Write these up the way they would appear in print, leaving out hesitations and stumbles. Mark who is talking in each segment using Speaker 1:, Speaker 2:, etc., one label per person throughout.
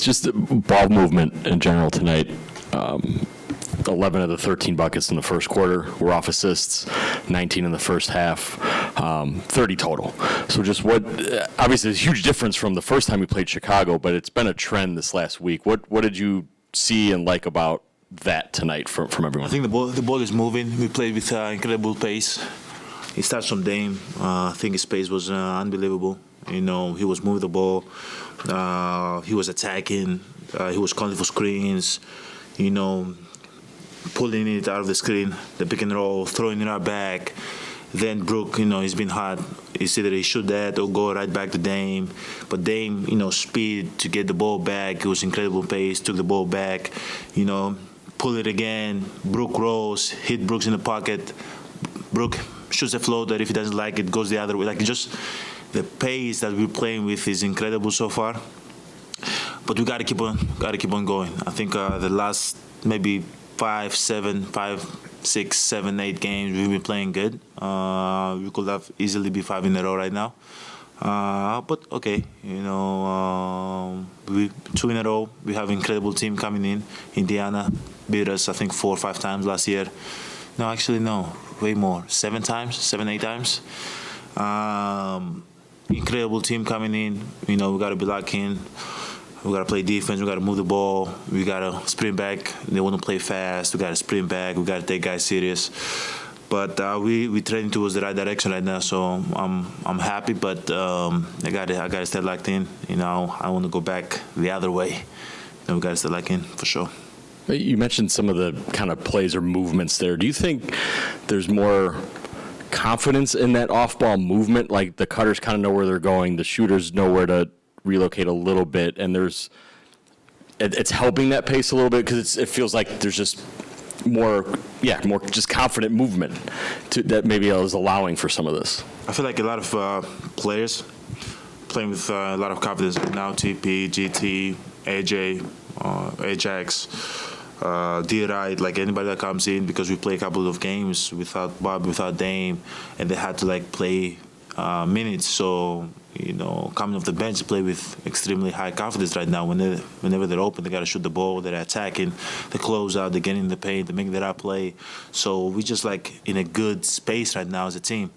Speaker 1: just ball movement in general tonight. 11 of the 13 buckets in the first quarter were off assists, 19 in the first half, 30 total. So just obviously it's a huge difference from the first time we played Chicago, but it's been a trend this last week. What did you see and like about that tonight from everyone?
Speaker 2: I think the ball is moving. We played with incredible pace. It starts from Dame. I think his pace was unbelievable. He was moving the ball. He was attacking. He was calling for screens. Pulling it out of the screen, the pick and roll, throwing it out back. Then Brook, he's been hot. It's either he shoot that or go right back to Dame. But Dame, speed to get the ball back. It was incredible pace, took the ball back, pull it again. Brook rolls, hit Brooks in the pocket. Brook shoots a floater. If he doesn't like it, goes the other way. Just the pace that we're playing with is incredible so far. But we got to keep on going. I think the last maybe 5, 6, 7, 8 games, we've been playing good. We could have easily be 5 in a row right now. But okay, we 2 in a row. We have an incredible team coming in. Indiana beat us, I think, 4 or 5 times last year. No, actually, no, way more. 7 times, 7, 8 times. Incredible team coming in. We got to be locked in. We got to play defense. We got to move the ball. We got to sprint back. They want to play fast. We got to sprint back. We got to take guys serious. But we trending towards the right direction right now. So I'm happy. But I got to stay locked in. I want to go back the other way. We got to stay locked in for sure.
Speaker 1: You mentioned some of the kind of plays or movements there. Do you think there's more confidence in that off-ball movement? Like the cutters kind of know where they're going. The shooters know where to relocate a little bit, and it's helping that pace a little bit because it feels like there's just more just confident movement that maybe is allowing for some of this.
Speaker 2: I feel like a lot of players playing with a lot of confidence now. TP, GT, AJ, Ajax, D-Ride, like anybody that comes in, because we play a couple of games without Bob, without Dame, and they had to play minutes. So coming off the bench to play with extremely high confidence right now. Whenever they're open, they got to shoot the ball. They're attacking, they close out, they're getting in the paint, they're making the right play. So we just in a good space right now as a team.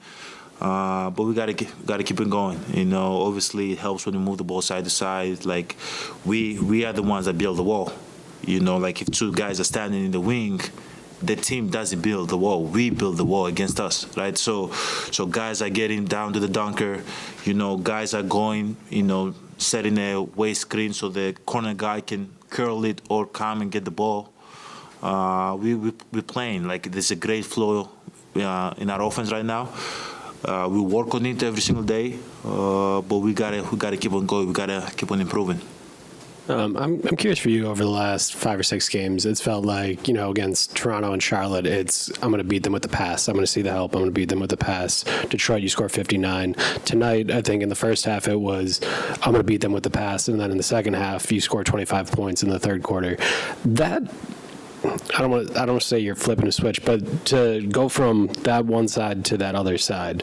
Speaker 2: But we got to keep it going. Obviously it helps when we move the ball side to side. We are the ones that build the wall. If 2 guys are standing in the wing, the team doesn't build the wall. We build the wall against us, right? So guys are getting down to the dunker. Guys are going, setting a waist screen so the corner guy can curl it or come and get the ball. We're playing. There's a great flow in our offense right now. We work on it every single day, but we gotta keep on going. We gotta keep on improving.
Speaker 3: I'm curious for you, over the last 5 or 6 games, it's felt like, against Toronto and Charlotte, I'm going to beat them with the pass. I'm going to see the help. I'm going to beat them with the pass. Detroit, you score 59. Tonight, I think in the first half, it was, I'm going to beat them with the pass. And then in the second half, you score 25 points in the third quarter. I don't want to say you're flipping a switch, but to go from that one side to that other side,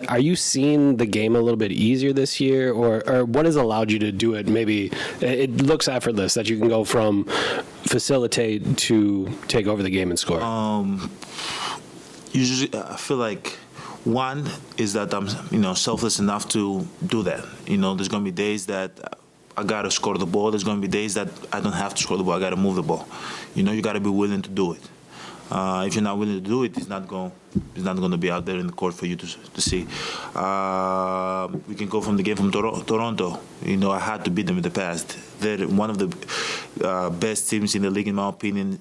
Speaker 3: are you seeing the game a little bit easier this year, or what has allowed you to do it? Maybe it looks effortless that you can go from facilitate to take over the game and score.
Speaker 2: Usually, I feel like one is that I'm selfless enough to do that. There's gonna be days that I gotta score the ball. There's gonna be days that I don't have to score the ball. I gotta move the ball. You gotta be willing to do it. If you're not willing to do it, it's not going to be out there in the court for you to see. We can go from the game from Toronto. I had to beat them in the past. They're one of the best teams in the league, in my opinion.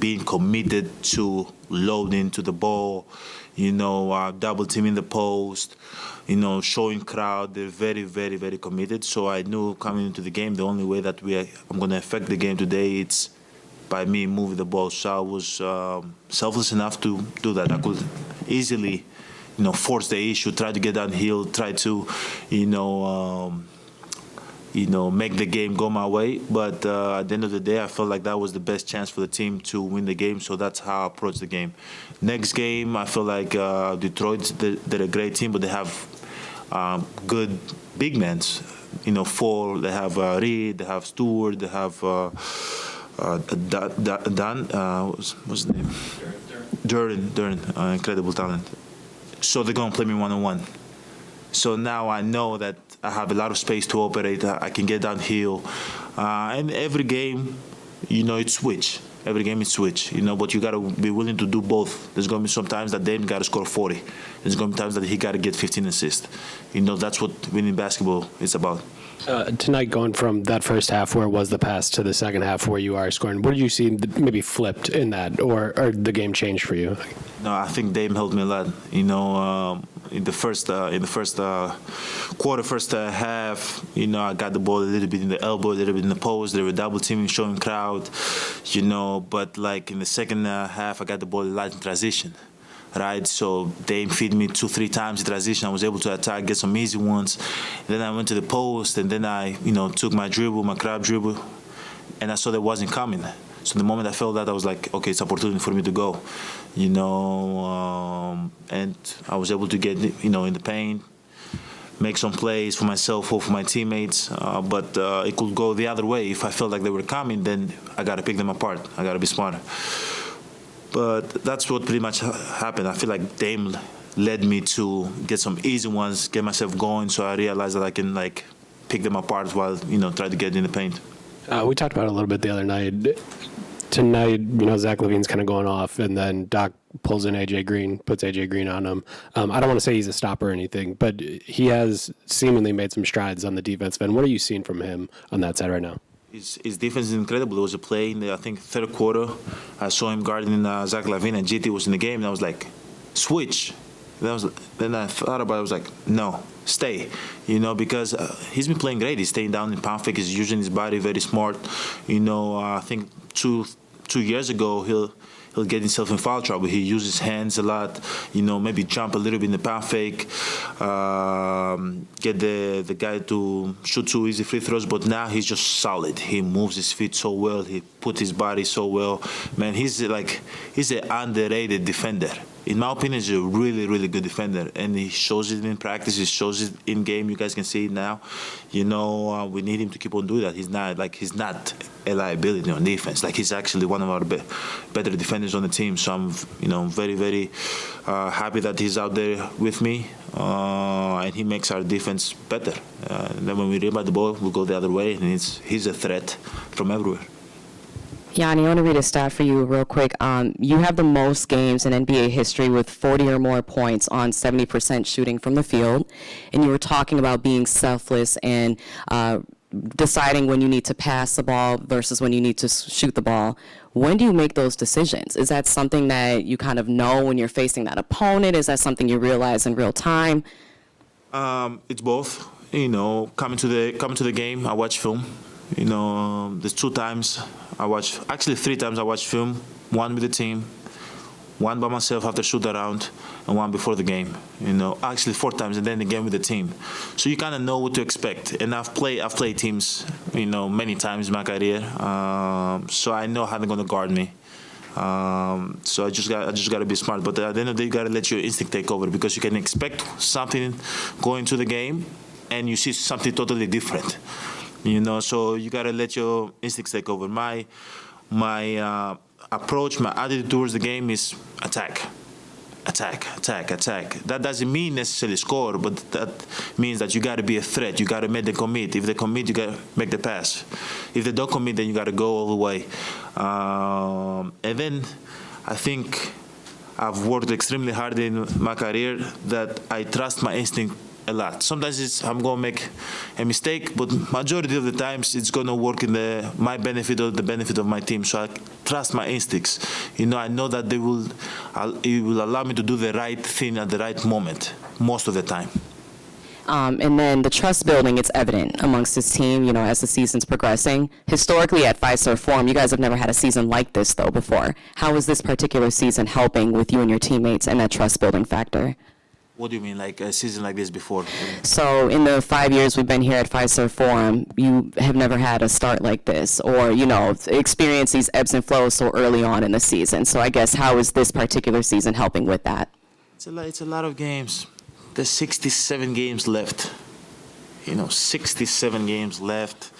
Speaker 2: Being committed to loading to the ball, double teaming the post, showing crowd. They're very, very, very committed. So I knew coming into the game, the only way that I'm going to affect the game today, it's by me moving the ball. So I was selfless enough to do that. I could easily, force the issue, try to get downhill, try to, make the game go my way. But at the end of the day, I felt like that was the best chance for the team to win the game. So that's how I approached the game. Next game, I feel like Detroit, they're a great team, but they have good big men. four. They have Reed, they have Stewart, they have Dan. What's his name? Duran, incredible talent. So they're gonna play me one-on-one. So now I know that I have a lot of space to operate. I can get downhill, and every game, it's switch. Every game is switch, but you got to be willing to do both. There's going to be some times that Dame got to score 40. There's going to be times that he got to get 15 assists. That's what winning basketball is about.
Speaker 3: Tonight, going from that first half where it was the pass to the second half where you are scoring, what did you see maybe flipped in that, or the game changed for you?
Speaker 2: No, I think Dame helped me a lot. In the first quarter, first half, I got the ball a little bit in the elbow, a little bit in the post. They were double teaming, showing crowd, But like in the second half, I got the ball a lot in transition, right? So Dame feed me 2-3 times in transition. I was able to attack, get some easy ones. And then I went to the post, and then I, took my crab dribble, and I saw that wasn't coming. So the moment I felt that, I was like, okay, it's opportunity for me to go, and I was able to get, in the paint, make some plays for myself or for my teammates. But it could go the other way. If I felt like they were coming, then I got to pick them apart. I got to be smart. But that's what pretty much happened. I feel like Dame led me to get some easy ones, get myself going, so I realized that I can, pick them apart while, try to get in the paint.
Speaker 3: We talked about it a little bit the other night. Tonight, Zach LaVine's kind of going off, and then Doc pulls in AJ Green, puts AJ Green on him. I don't want to say he's a stopper or anything, but he has seemingly made some strides on the defensive end. What are you seeing from him on that side right now?
Speaker 2: His defense is incredible. There was a play in the, third quarter. I saw him guarding Zach LaVine, and GT was in the game, and I was like, switch. Then I thought about it. I was like, no, stay. Because he's been playing great. He's staying down in pound fake. He's using his body very smart. I think two years ago, he'll get himself in foul trouble. He uses his hands a lot, maybe jump a little bit in the pound fake, get the guy to shoot 2 easy free throws, but now he's just solid. He moves his feet so well. He put his body so well. Man, he's an underrated defender. In my opinion, he's a really, really good defender, and he shows it in practice. He shows it in game. You guys can see it now. We need him to keep on doing that. He's not a liability on defense. He's actually one of our better defenders on the team. So I'm, very, very happy that he's out there with me, and he makes our defense better. And then when we rebound the ball, we go the other way, and he's a threat from everywhere.
Speaker 4: Yanni, I want to read a stat for you real quick. You have the most games in NBA history with 40 or more points on 70% shooting from the field. And you were talking about being selfless and deciding when you need to pass the ball versus when you need to shoot the ball. When do you make those decisions? Is that something that you kind of know when you're facing that opponent? Is that something you realize in real time?
Speaker 2: It's both. Coming to the game, I watch film. There's 2 times actually 3 times I watch film. 1 with the team, 1 by myself after shoot around, and 1 before the game. Actually 4 times, and then again with the team. So you kind of know what to expect. And I've played teams, many times in my career. So I know how they're gonna guard me. So I just got to be smart. But at the end of the day, you got to let your instinct take over, because you can expect something going to the game, and you see something totally different. So you gotta let your instincts take over. My approach, my attitude towards the game is attack. That doesn't mean necessarily score, but that means that you gotta be a threat. You gotta make the commit. If they commit, you gotta make the pass. If they don't commit, then you gotta go all the way. And then I think I've worked extremely hard in my career that I trust my instinct a lot. Sometimes I'm going to make a mistake, but majority of the times it's going to work in my benefit or the benefit of my team. So I trust my instincts. I know that it will allow me to do the right thing at the right moment most of the time.
Speaker 4: And then the trust building, it's evident amongst this team, as the season's progressing. Historically at Fiserv Forum, you guys have never had a season like this, though, before. How is this particular season helping with you and your teammates and that trust building factor?
Speaker 2: What do you mean, like a season like this before?
Speaker 4: So in the 5 years we've been here at Fiserv Forum, you have never had a start like this or, experience these ebbs and flows so early on in the season. So I guess how is this particular season helping with that?
Speaker 2: It's a lot of games. There's 67 games left. 67 games left.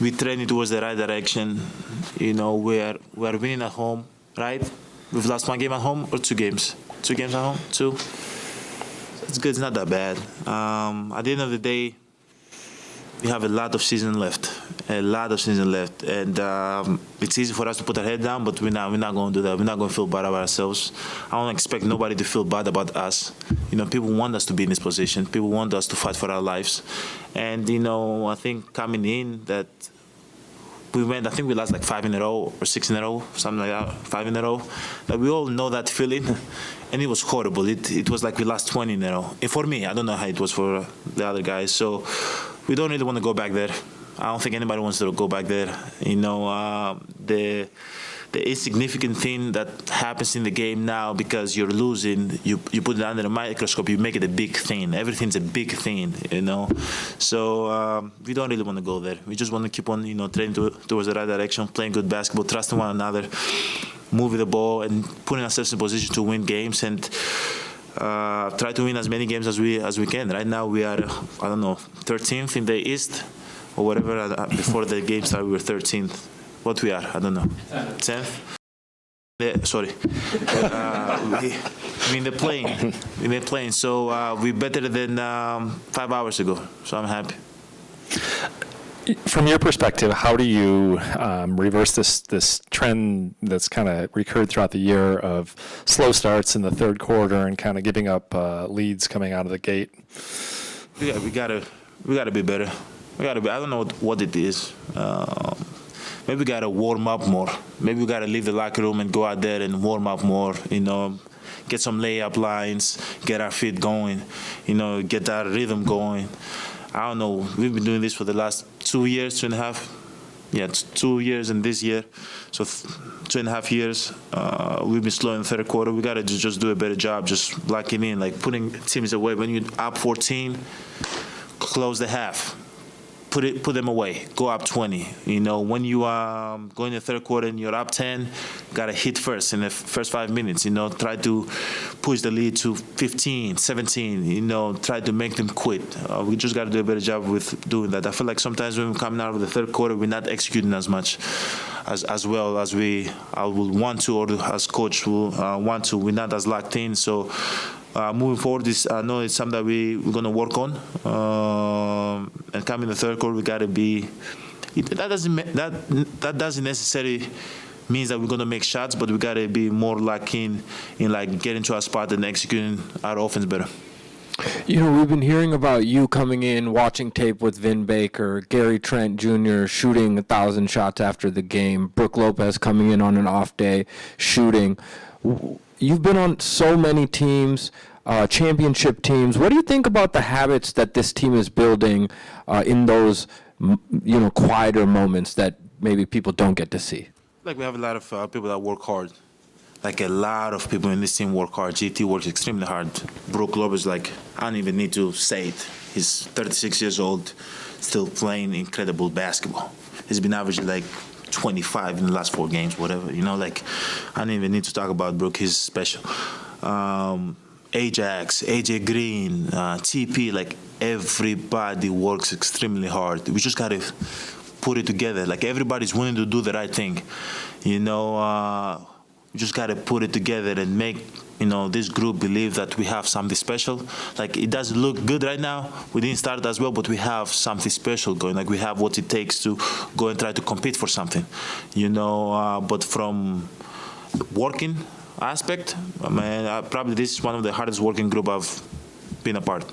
Speaker 2: We're trending towards the right direction. We're winning at home, right? We've lost one game at home or 2 games? 2 games at home? 2? It's good. It's not that bad. At the end of the day, we have a lot of season left. And it's easy for us to put our head down, but we're not going to do that. We're not going to feel bad about ourselves. I don't expect nobody to feel bad about us. People want us to be in this position. People want us to fight for our lives. And, I think coming in that we lost like 5 in a row or 6 in a row, something like that, 5 in a row. Like we all know that feeling, and it was horrible. It was like we lost 20 in a row. And for me, I don't know how it was for the other guys. So we don't really want to go back there. I don't think anybody wants to go back there. The insignificant thing that happens in the game now, because you're losing, you put it under a microscope, you make it a big thing. Everything's a big thing, So we don't really want to go there. We just want to keep on, training towards the right direction, playing good basketball, trusting one another, moving the ball, and putting ourselves in position to win games and try to win as many games as we can. Right now we are, 13th in the East or whatever. Before the game started, we were 13th. What we are, I don't know. 10th? Sorry. They're playing. So we're better than 5 hours ago. So I'm happy.
Speaker 5: From your perspective, how do you reverse this trend that's kind of recurred throughout the year of slow starts in the third quarter and kind of giving up leads coming out of the gate?
Speaker 2: Yeah, we gotta be better. I don't know what it is. Maybe we gotta warm up more. Maybe we gotta leave the locker room and go out there and warm up more. Get some layup lines, get our feet going. Get our rhythm going. I don't know. We've been doing this for the last 2 years, 2.5. Yeah, 2 years and this year. So 2.5 years. We've been slow in the third quarter. We gotta just do a better job, just locking in, like putting teams away. When you're up 14, close the half. Put them away. Go up 20. When you go in the third quarter and you're up 10, gotta hit first in the first 5 minutes. Try to push the lead to 15, 17. Try to make them quit. We just gotta do a better job with doing that. I feel like sometimes when we're coming out of the third quarter, we're not executing as much, as well as I would want to, or as coach will want to. We're not as locked in. So. Moving forward, I know it's something that we're going to work on. And coming in the third quarter, we got to be. That doesn't necessarily means that we're going to make shots, but we got to be more locked in like getting to our spot and executing our offense better.
Speaker 6: We've been hearing about you coming in, watching tape with Vin Baker, Gary Trent Jr. shooting 1,000 shots after the game, Brook Lopez coming in on an off day, shooting. You've been on so many teams, championship teams. What do you think about the habits that this team is building in those, quieter moments that maybe people don't get to see?
Speaker 2: Like we have a lot of people that work hard. Like a lot of people in this team work hard. GT works extremely hard. Brook Lopez, I don't even need to say it. He's 36 years old, still playing incredible basketball. He's been averaging 25 in the last 4 games, whatever. I don't even need to talk about Brook. He's special. Ajax, AJ Green, TP, everybody works extremely hard. We just got to put it together. Everybody's willing to do the right thing. We just got to put it together and make, this group believe that we have something special. It doesn't look good right now. We didn't start as well, but we have something special going. We have what it takes to go and try to compete for something. But from working aspect, probably this is one of the hardest working group I've been a part.